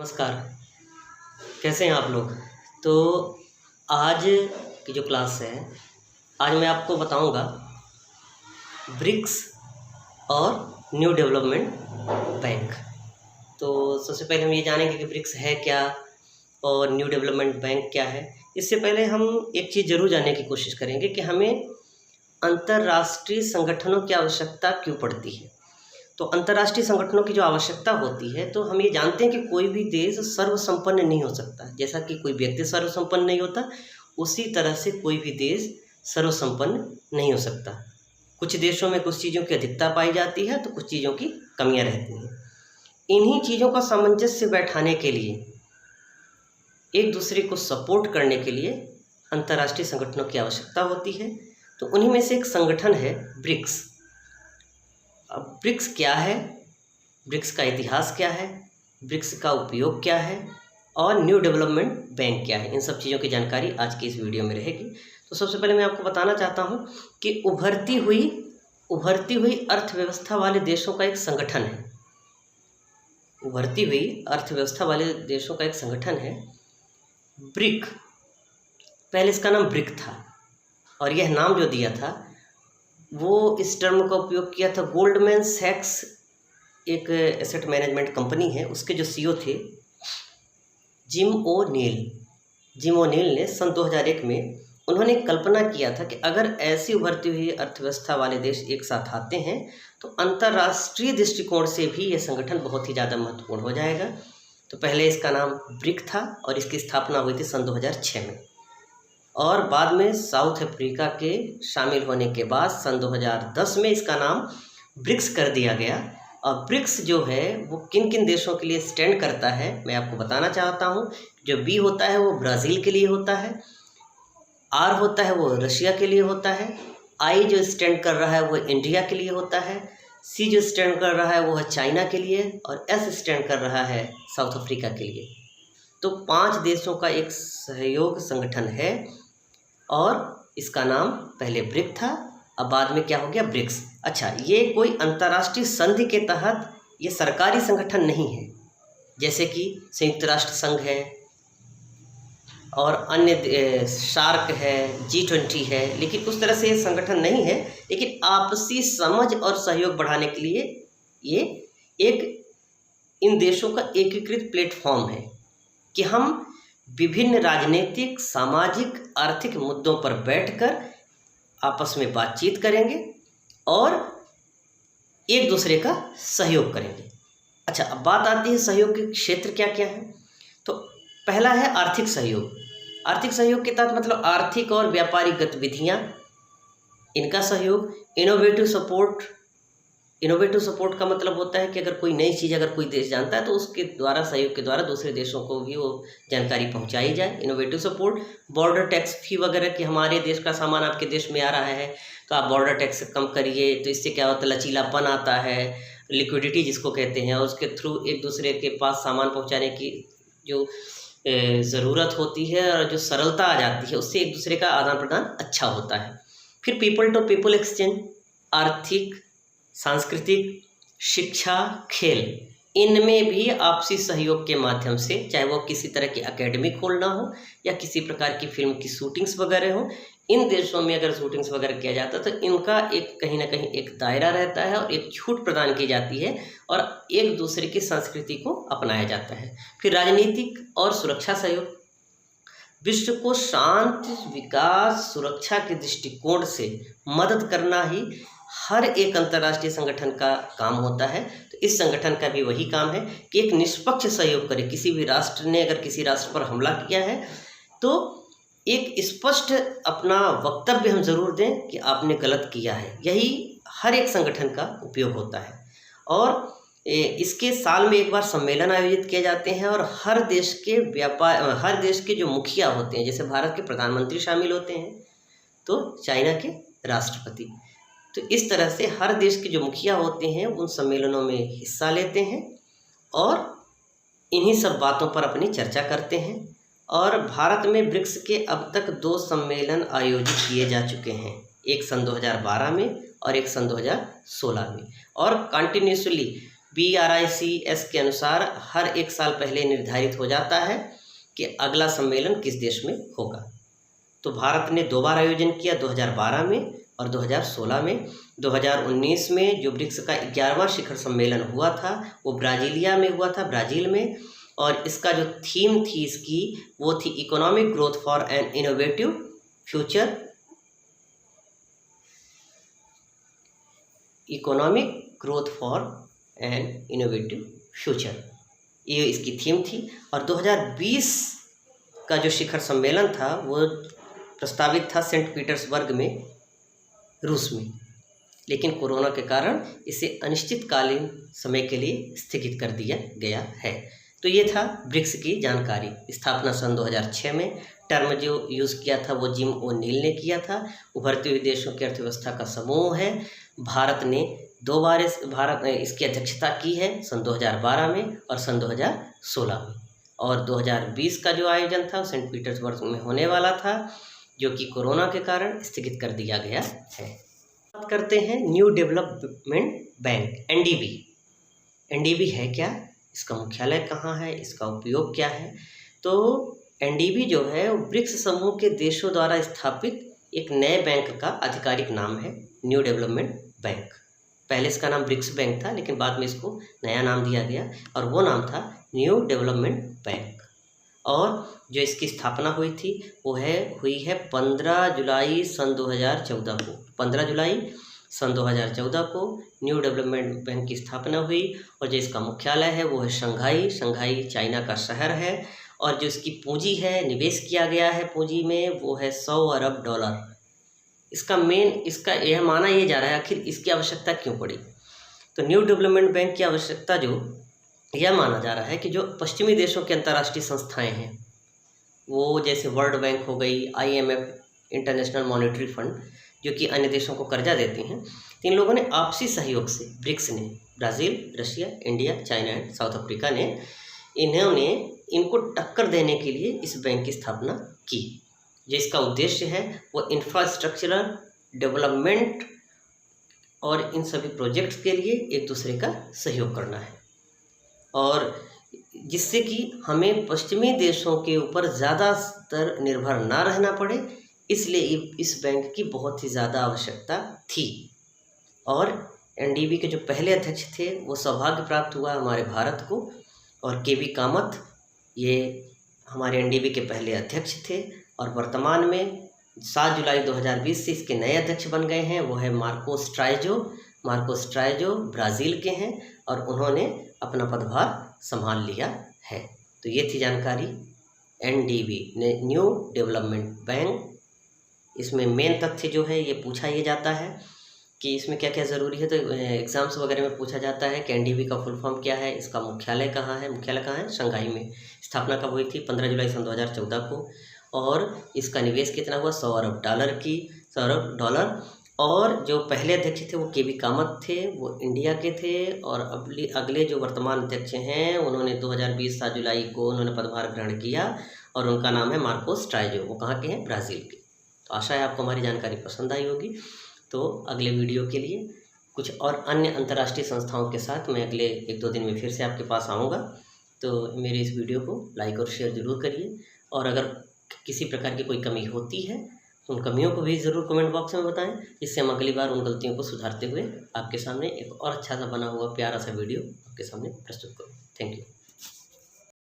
नमस्कार। कैसे हैं आप लोग। तो आज की जो क्लास है, आज मैं आपको बताऊंगा ब्रिक्स और न्यू डेवलपमेंट बैंक। तो सबसे पहले हम ये जानेंगे कि ब्रिक्स है क्या और न्यू डेवलपमेंट बैंक क्या है। इससे पहले हम एक चीज़ ज़रूर जानने की कोशिश करेंगे कि हमें अंतर्राष्ट्रीय संगठनों की आवश्यकता क्यों पड़ती है। तो अंतर्राष्ट्रीय संगठनों की जो आवश्यकता होती है, तो हम ये जानते हैं कि कोई भी देश सर्वसंपन्न नहीं हो सकता। जैसा कि कोई व्यक्ति सर्वसंपन्न नहीं होता, उसी तरह से कोई भी देश सर्वसंपन्न नहीं हो सकता। कुछ देशों में कुछ चीज़ों की अधिकता पाई जाती है तो कुछ चीज़ों की कमियां रहती हैं। इन्हीं चीज़ों का सामंजस्य बैठाने के लिए, एक दूसरे को सपोर्ट करने के लिए अंतर्राष्ट्रीय संगठनों की आवश्यकता होती है। तो उन्हीं में से एक संगठन है ब्रिक्स। अब ब्रिक्स क्या है, ब्रिक्स का इतिहास क्या है, ब्रिक्स का उपयोग क्या है और न्यू डेवलपमेंट बैंक क्या है, इन सब चीज़ों की जानकारी आज की इस वीडियो में रहेगी। तो सबसे पहले मैं आपको बताना चाहता हूँ कि उभरती हुई अर्थव्यवस्था वाले देशों का एक संगठन है। उभरती हुई अर्थव्यवस्था वाले देशों का एक संगठन है ब्रिक। पहले इसका नाम ब्रिक था और यह नाम जो दिया था वो इस टर्म का उपयोग किया था गोल्डमैन सैक्स, एक एसेट मैनेजमेंट कंपनी है, उसके जो सीईओ थे जिम ओ'नील ने सन 2001 में उन्होंने कल्पना किया था कि अगर ऐसी उभरती हुई अर्थव्यवस्था वाले देश एक साथ आते हैं तो अंतर्राष्ट्रीय दृष्टिकोण से भी ये संगठन बहुत ही ज़्यादा महत्वपूर्ण हो जाएगा। तो पहले इसका नाम ब्रिक था और इसकी स्थापना हुई थी सन 2006 में, और बाद में साउथ अफ्रीका के शामिल होने के बाद सन 2010 में इसका नाम ब्रिक्स कर दिया गया। और ब्रिक्स जो है वो किन किन देशों के लिए स्टैंड करता है मैं आपको बताना चाहता हूँ। जो बी होता है वो ब्राज़ील के लिए होता है, आर होता है वो रशिया के लिए होता है, आई जो स्टैंड कर रहा है वो इंडिया के लिए होता है, सी जो स्टैंड कर रहा है वो है चाइना के लिए, और एस स्टैंड कर रहा है साउथ अफ्रीका के लिए। तो 5 देशों का एक सहयोग संगठन है और इसका नाम पहले ब्रिक था, अब बाद में क्या हो गया ब्रिक्स। अच्छा, ये कोई अंतर्राष्ट्रीय संधि के तहत ये सरकारी संगठन नहीं है, जैसे कि संयुक्त राष्ट्र संघ है और अन्य शार्क है, G20 है, लेकिन उस तरह से ये संगठन नहीं है। लेकिन आपसी समझ और सहयोग बढ़ाने के लिए ये एक इन देशों का एकीकृत प्लेटफॉर्म है कि हम विभिन्न राजनीतिक, सामाजिक, आर्थिक मुद्दों पर बैठकर आपस में बातचीत करेंगे और एक दूसरे का सहयोग करेंगे। अच्छा, अब बात आती है सहयोग के क्षेत्र क्या क्या है। तो पहला है आर्थिक सहयोग। आर्थिक सहयोग के तहत मतलब आर्थिक और व्यापारिक गतिविधियाँ, इनका सहयोग। इनोवेटिव सपोर्ट का मतलब होता है कि अगर कोई नई चीज़ अगर कोई देश जानता है तो उसके द्वारा, सहयोग के द्वारा दूसरे देशों को भी वो जानकारी पहुंचाई जाए, इनोवेटिव सपोर्ट। बॉर्डर टैक्स फी वगैरह कि हमारे देश का सामान आपके देश में आ रहा है तो आप बॉर्डर टैक्स कम करिए, तो इससे क्या होता है, लचीलापन आता है, लिक्विडिटी जिसको कहते हैं, और उसके थ्रू एक दूसरे के पास सामान पहुँचाने की जो ज़रूरत होती है और जो सरलता आ जाती है, उससे एक दूसरे का आदान प्रदान अच्छा होता है। फिर पीपल टू पीपल एक्सचेंज, आर्थिक, सांस्कृतिक, शिक्षा, खेल, इनमें भी आपसी सहयोग के माध्यम से, चाहे वो किसी तरह की एकेडमी खोलना हो या किसी प्रकार की फिल्म की शूटिंग्स वगैरह हो, इन देशों में अगर शूटिंग्स वगैरह किया जाता है तो इनका एक कहीं ना कहीं एक दायरा रहता है और एक छूट प्रदान की जाती है और एक दूसरे की संस्कृति को अपनाया जाता है। फिर राजनीतिक और सुरक्षा सहयोग, विश्व को शांति, विकास, सुरक्षा के दृष्टिकोण से मदद करना ही हर एक अंतर्राष्ट्रीय संगठन का काम होता है। तो इस संगठन का भी वही काम है कि एक निष्पक्ष सहयोग करे। किसी भी राष्ट्र ने अगर किसी राष्ट्र पर हमला किया है तो एक स्पष्ट अपना वक्तव्य हम जरूर दें कि आपने गलत किया है। यही हर एक संगठन का उपयोग होता है और इसके साल में एक बार सम्मेलन आयोजित किए जाते हैं और हर देश के जो मुखिया होते हैं, जैसे भारत के प्रधानमंत्री शामिल होते हैं तो चाइना के राष्ट्रपति, तो इस तरह से हर देश के जो मुखिया होते हैं उन सम्मेलनों में हिस्सा लेते हैं और इन्हीं सब बातों पर अपनी चर्चा करते हैं। और भारत में ब्रिक्स के अब तक 2 सम्मेलन आयोजित किए जा चुके हैं, एक सन 2012 में और एक सन 2016 में, और कंटिन्यूसली BRICS के अनुसार हर 1 साल पहले निर्धारित हो जाता है कि अगला सम्मेलन किस देश में होगा। तो भारत ने 2 बार आयोजन किया, 2012 में और 2016 में। 2019 में जो ब्रिक्स का 11वां शिखर सम्मेलन हुआ था वो ब्राजीलिया में हुआ था, ब्राज़ील में। और इसका जो थीम थी इसकी वो थी economic growth for an innovative future, economic growth for an innovative future, ये इसकी थीम थी। और 2020 का जो शिखर सम्मेलन था वो प्रस्तावित था सेंट पीटर्सबर्ग में, रूस में, लेकिन कोरोना के कारण इसे अनिश्चितकालीन समय के लिए स्थगित कर दिया गया है। तो ये था ब्रिक्स की जानकारी। स्थापना सन 2006 में। टर्म जो यूज़ किया था वो जिम ओ'नील ने किया था। उभरते हुए देशों की अर्थव्यवस्था का समूह है। भारत ने 2 बार इसकी अध्यक्षता की है, सन 2012 में और सन 2016 में। और 2020 का जो आयोजन था सेंट पीटर्सबर्ग में होने वाला था, जो कि कोरोना के कारण स्थगित कर दिया गया है। बात करते हैं new development bank, NDB। NDB है क्या, इसका मुख्यालय कहाँ है, इसका उपयोग क्या है? तो NDB जो है वो ब्रिक्स समूह के देशों द्वारा स्थापित एक नए बैंक का आधिकारिक नाम है, न्यू डेवलपमेंट बैंक। पहले इसका नाम ब्रिक्स बैंक था, लेकिन बाद में इसको नया नाम दिया गया और वो नाम था न्यू डेवलपमेंट बैंक। और जो इसकी स्थापना हुई थी वो हुई है 15 जुलाई सन 2014 को। 15 जुलाई सन 2014 को न्यू डेवलपमेंट बैंक की स्थापना हुई। और जो इसका मुख्यालय है वो है शंघाई चाइना का शहर है। और जो इसकी पूंजी है, निवेश किया गया है पूंजी में, वो है $100 अरब। इसका यह माना ये जा रहा है आखिर इसकी आवश्यकता क्यों पड़ी। तो न्यू डेवलपमेंट बैंक की आवश्यकता जो यह माना जा रहा है कि जो पश्चिमी देशों की अंतर्राष्ट्रीय संस्थाएं हैं, वो जैसे वर्ल्ड बैंक हो गई, IMF, इंटरनेशनल मॉनेटरी फंड, जो कि अन्य देशों को कर्जा देती हैं, तो इन लोगों ने आपसी सहयोग से, ब्रिक्स ने, Brazil, Russia, India, China and south Africa ने, इन्होंने इनको टक्कर देने के लिए इस बैंक की स्थापना की। जो इसका उद्देश्य है वो इंफ्रास्ट्रक्चरल डेवलपमेंट और इन सभी प्रोजेक्ट्स के लिए एक दूसरे का सहयोग करना है, और जिससे कि हमें पश्चिमी देशों के ऊपर ज़्यादातर निर्भर ना रहना पड़े, इसलिए इस बैंक की बहुत ही ज़्यादा आवश्यकता थी। और NDB के जो पहले अध्यक्ष थे वो सौभाग्य प्राप्त हुआ हमारे भारत को, और केवी कामत ये हमारे NDB के पहले अध्यक्ष थे। और वर्तमान में 7 जुलाई 2020 से इसके नए अध्यक्ष बन गए हैं, वो है मार्कोस ट्राइजो ब्राज़ील के हैं, और उन्होंने अपना पदभार संभाल लिया है। तो ये थी जानकारी NDB न्यू डेवलपमेंट बैंक। इसमें मेन तथ्य जो है ये पूछा ये जाता है कि इसमें क्या क्या ज़रूरी है। तो एग्ज़ाम्स वगैरह में पूछा जाता है कि NDB का फुल फॉर्म क्या है, इसका मुख्यालय कहाँ है, शंघाई में। स्थापना कब हुई थी, 15 जुलाई सन 2014 को। और इसका निवेश कितना हुआ, $100 अरब। और जो पहले अध्यक्ष थे वो केवी कामत थे, वो इंडिया के थे। और अगले जो वर्तमान अध्यक्ष हैं उन्होंने 2020 7 जुलाई को उन्होंने पदभार ग्रहण किया, और उनका नाम है मार्कोस ट्राइजो। वो कहाँ के हैं, ब्राज़ील के। तो आशा है आपको हमारी जानकारी पसंद आई होगी। तो अगले वीडियो के लिए कुछ और अन्य अंतर्राष्ट्रीय संस्थाओं के साथ मैं अगले 1-2 दिन में फिर से आपके पास आऊँगा। तो मेरे इस वीडियो को लाइक और शेयर ज़रूर करिए, और अगर किसी प्रकार की कोई कमी होती है तो उन कमियों को भी ज़रूर कमेंट बॉक्स में बताएं, जिससे हम अगली बार उन गलतियों को सुधारते हुए आपके सामने एक और अच्छा सा बना हुआ प्यारा सा वीडियो आपके सामने प्रस्तुत करूँ। Thank you.